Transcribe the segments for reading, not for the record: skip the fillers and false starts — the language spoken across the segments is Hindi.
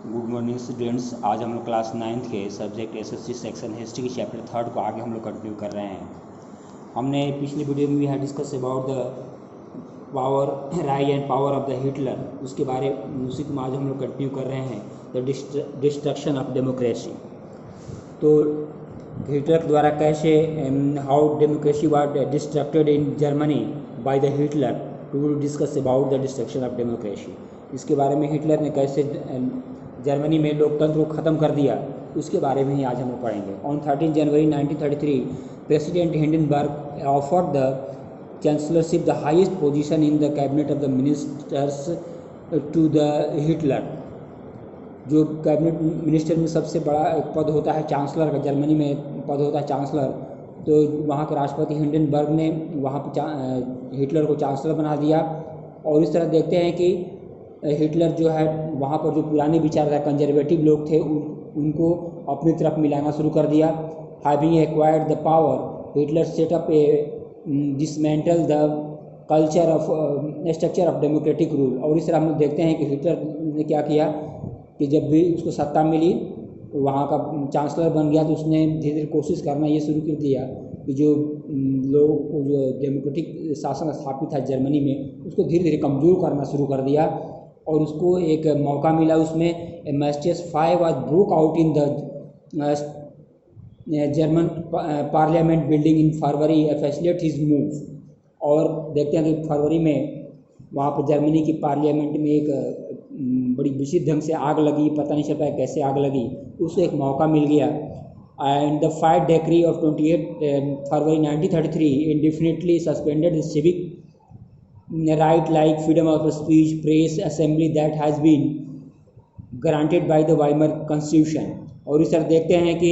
Good morning students. आज हम लोग क्लास 9th के सब्जेक्ट एसएससी सेक्शन हिस्ट्री के चैप्टर 3 को आगे हम लोग कंटिन्यू कर रहे हैं। हमने पिछली वीडियो में भी है discuss about the power rise and power of the Hitler, उसी को आज हम लोग कंटिन्यू कर रहे हैं, द डिस्ट्रक्शन ऑफ डेमोक्रेसी। तो हिटलर द्वारा कैसे how democracy was destructed in Germany by the Hitler, to discuss about the destruction of democracy. इसके बारे में हिटलर ने कैसे जर्मनी में लोकतंत्र को ख़त्म कर दिया, उसके बारे में ही आज हम लोग पढ़ेंगे। On 13 January 1933 president Hindenburg offered the chancellorship, the highest position in the cabinet of the ministers, to the Hitler। जो कैबिनेट मिनिस्टर में सबसे बड़ा एक पद होता है चांसलर का, जर्मनी में पद होता है चांसलर, तो वहाँ के राष्ट्रपति हिंडनबर्ग ने वहाँ पर हिटलर को चांसलर बना दिया। और इस तरह देखते हैं कि हिटलर जो है वहाँ पर जो पुराने विचारधारा कंजर्वेटिव लोग थे उनको अपनी तरफ मिलाना शुरू कर दिया। Having acquired the power, Hitler setup A dismantle the culture of structure of democratic rule. और इस तरह हम देखते हैं कि हिटलर ने क्या किया कि जब भी उसको सत्ता मिली, वहाँ का चांसलर बन गया, तो उसने धीरे धीरे कोशिश करना ये शुरू कर दिया कि जो लोग जो डेमोक्रेटिक शासन स्थापित था जर्मनी में, उसको धीरे धीरे कमज़ोर करना शुरू कर दिया। और उसको एक मौका मिला उसमें। मैस्टियस 5 was broke out in the German parliament building in February facilitate his move. और देखते हैं कि फरवरी में वहाँ पर जर्मनी की पार्लियामेंट में एक बड़ी विचित्र ढंग से आग लगी, पता नहीं चल पाया कैसे आग लगी, उसको एक मौका मिल गया। And the 5 decree of 28 February 1933 इंडेफिनिटली suspended the civic right like freedom of speech, press, assembly that has been granted by the Weimar Constitution। और इस तरह देखते हैं कि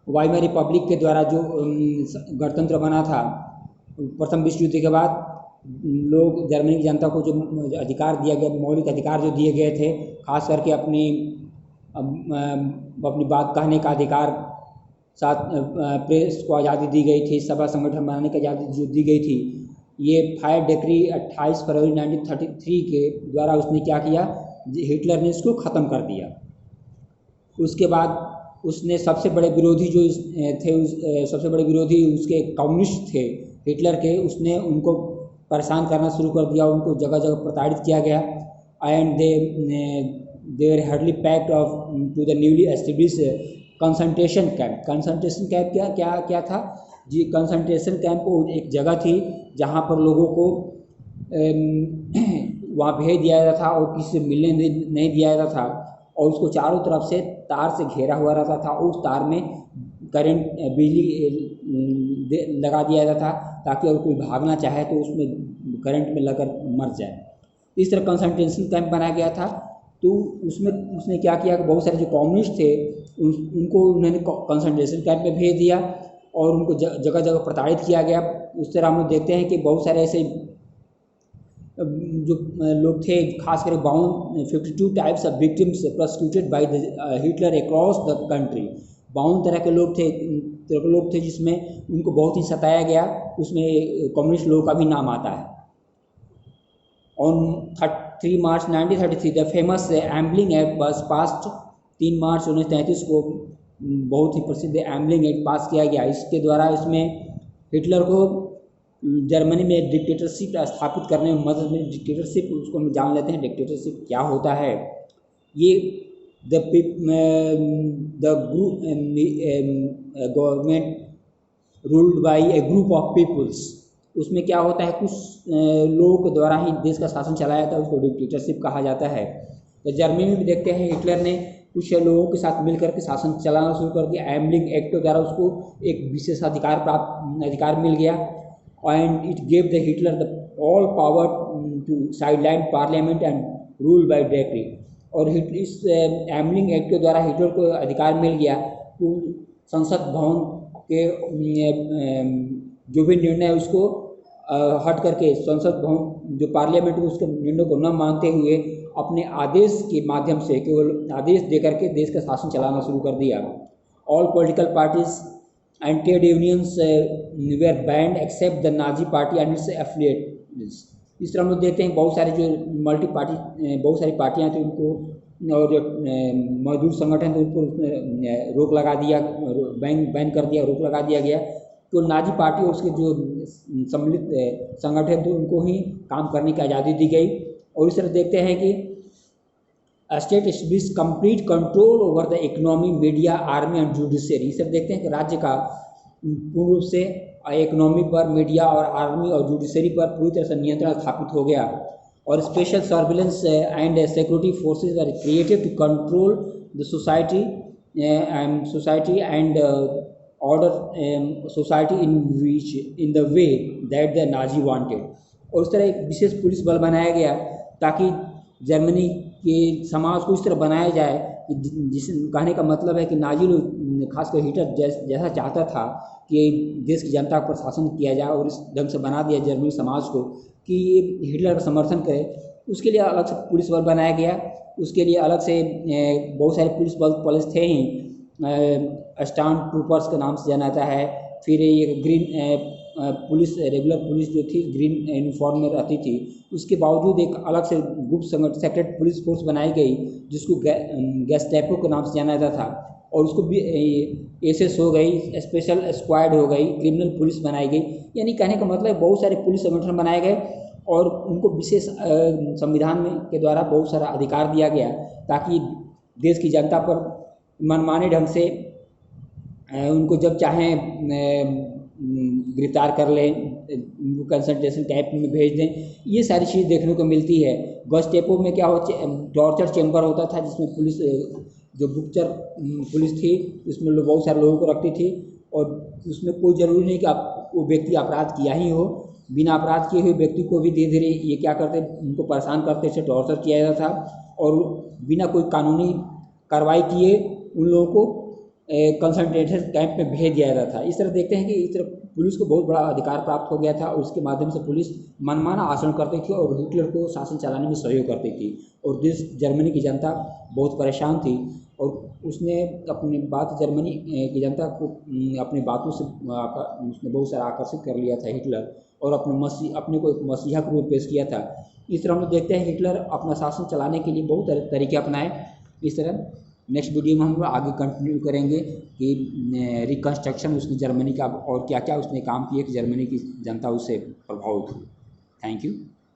वाइमर रिपब्लिक के द्वारा जो गणतंत्र बना था प्रथम विश्व युद्ध के बाद, लोग जर्मनी की जनता को जो अधिकार दिया गया, मौलिक अधिकार जो दिए गए थे, खास करके अपनी बात कहने का अधिकार, साथ प्रेस को आज़ादी दी गई थी, सभा संगठन बनाने की आज़ादी जो दी गई थी, ये 5 डिक्री 28 फरवरी 1933 के द्वारा उसने क्या किया, हिटलर ने इसको ख़त्म कर दिया। उसके बाद उसने सबसे बड़े विरोधी जो थे, सबसे बड़े विरोधी उसके कम्युनिस्ट थे हिटलर के, उसने उनको परेशान करना शुरू कर दिया, उनको जगह जगह प्रताड़ित किया गया। And they were hardly packed off to the newly established concentration camp. Concentration camp क्या था जी? कंसंट्रेशन कैंप एक जगह थी जहाँ पर लोगों को वहाँ भेज दिया जाता था और किसी से मिलने नहीं दिया जाता था, और उसको चारों तरफ से तार से घेरा हुआ रहता था, और उस तार में करंट बिजली लगा दिया जाता था ताकि अगर कोई भागना चाहे तो उसमें करंट में लगकर मर जाए। इस तरह कंसंट्रेशन कैंप बनाया गया था। तो उसने क्या किया कि बहुत सारे जो कम्युनिस्ट थे उनको उन्होंने कंसंट्रेशन कैंप में भेज दिया और उनको जगह जगह प्रताड़ित किया गया। उस तरह हम लोग देखते हैं कि बहुत सारे ऐसे जो लोग थे, खासकर 52 types of victims prosecuted bye the Hitler across the country. 52 तरह के लोग थे जिसमें उनको बहुत ही सताया गया। उसमें कम्युनिस्ट लोगों का भी नाम आता है। On 3 March 1933 the famous ambling act was passed. 3 मार्च 1933 को बहुत ही प्रसिद्ध एम्बलिंग एक्ट पास किया गया। इसके द्वारा इसमें हिटलर को जर्मनी में डिक्टेटरशिप स्थापित करने में मदद मिली। डिक्टेटरशिप, उसको हम जान लेते हैं डिक्टेटरशिप क्या होता है। ये government ruled by a group of peoples. उसमें क्या होता है, कुछ लोगों के द्वारा ही देश का शासन चलाया जाता है, उसको डिक्टेटरशिप कहा जाता है। तो जर्मनी में भी देखते हैं हिटलर ने कुछ लोगों के साथ मिलकर के शासन चलाना शुरू कर दिया। एम्बलिंग एक्ट द्वारा उसको एक विशेष अधिकार मिल गया। And it gave the Hitler the all power to sideline parliament and rule by decree. और इस एम्बलिंग एक्ट के द्वारा हिटलर को अधिकार मिल गया तो संसद भवन के जो भी निर्णय उसको हट करके, संसद भवन जो पार्लियामेंट उसके निर्णय को न मानते हुए अपने आदेश के माध्यम से, केवल आदेश देकर के देश का शासन चलाना शुरू कर दिया। All political parties and trade unions were banned except the Nazi party and its affiliates. इस तरह हम लोग देखते हैं बहुत सारी जो बहुत सारी पार्टियां थी उनको और जो मजदूर संगठन थे उन पर उसने रोक लगा दिया, बैन कर दिया, रोक लगा दिया गया। तो नाजी पार्टी और उसके जो सम्मिलित संगठन थे उनको ही काम करने की आज़ादी दी गई। और इस तरह देखते हैं कि state establish complete control over the economy, media, army and judiciary. इस तरह देखते हैं कि राज्य का पूर्ण रूप से इकोनॉमी पर, मीडिया और आर्मी और जुडिशरी पर पूरी तरह से नियंत्रण स्थापित हो गया। और special surveillance and security forces are created to control the society and order society in the way that the Nazi wanted. और उस तरह एक विशेष पुलिस बल बनाया गया ताकि जर्मनी के समाज को इस तरह बनाया जाए कि जिस कहने का मतलब है कि नाजी लोग, खासकर हिटलर जैसा चाहता था कि देश की जनता पर शासन किया जाए और इस ढंग से बना दिया जर्मनी समाज को कि हिटलर का समर्थन करे। उसके लिए अलग से पुलिस बल बनाया गया। उसके लिए अलग से बहुत सारे पुलिस थे ही, स्टार्म ट्रूपर्स के नाम से जाना जाता है। फिर ये ग्रीन पुलिस, रेगुलर पुलिस जो थी ग्रीन यूनिफॉर्म में रहती थी। उसके बावजूद एक अलग से गुप्त संगठन सेक्रेट पुलिस फोर्स बनाई गई जिसको गैस्टेपो के नाम से जाना जाता था। और उसको भी एसएस हो गई, स्पेशल स्क्वाड हो गई, क्रिमिनल पुलिस बनाई गई। यानी कहने का मतलब बहुत सारे पुलिस संगठन बनाए गए और उनको विशेष संविधान में के द्वारा बहुत सारा अधिकार दिया गया ताकि देश की जनता पर मनमाने ढंग से उनको जब चाहें गिरफ्तार कर लें, उनको कंसंट्रेशन कैंप में भेज दें। ये सारी चीज़ देखने को मिलती है। गस्टेपो में क्या हो, टॉर्चर चैम्बर होता था जिसमें पुलिस, जो गुप्तचर पुलिस थी उसमें लोग बहुत सारे लोगों को रखती थी और उसमें कोई ज़रूरी नहीं कि वो व्यक्ति अपराध किया ही हो। बिना अपराध किए हुए व्यक्ति को भी धीरे धीरे ये क्या करते, उनको परेशान करते थे, टॉर्चर किया जाता था और बिना कोई कानूनी कार्रवाई किए उन लोगों को कंसंट्रेशन कैंप में भेज दिया जाता था। इस तरह देखते हैं कि इस तरह पुलिस को बहुत बड़ा अधिकार प्राप्त हो गया था और उसके माध्यम से पुलिस मनमाना आचरण करती थी और हिटलर को शासन चलाने में सहयोग करती थी। और देश जर्मनी की जनता बहुत परेशान थी और उसने अपनी बात जर्मनी की जनता को अपनी बातों से उसने बहुत सारा आकर्षित कर लिया था हिटलर, और अपने को एक मसीहा के रूप में पेश किया था। इस तरह हम लोग देखते हैं हिटलर अपना शासन चलाने के लिए बहुत तरीके अपनाए। इस तरह नेक्स्ट वीडियो में हम लोग आगे कंटिन्यू करेंगे कि रिकन्स्ट्रक्शन उसने जर्मनी का और क्या क्या उसने काम किए कि जर्मनी की जनता उससे प्रभावित हुई। Thank you.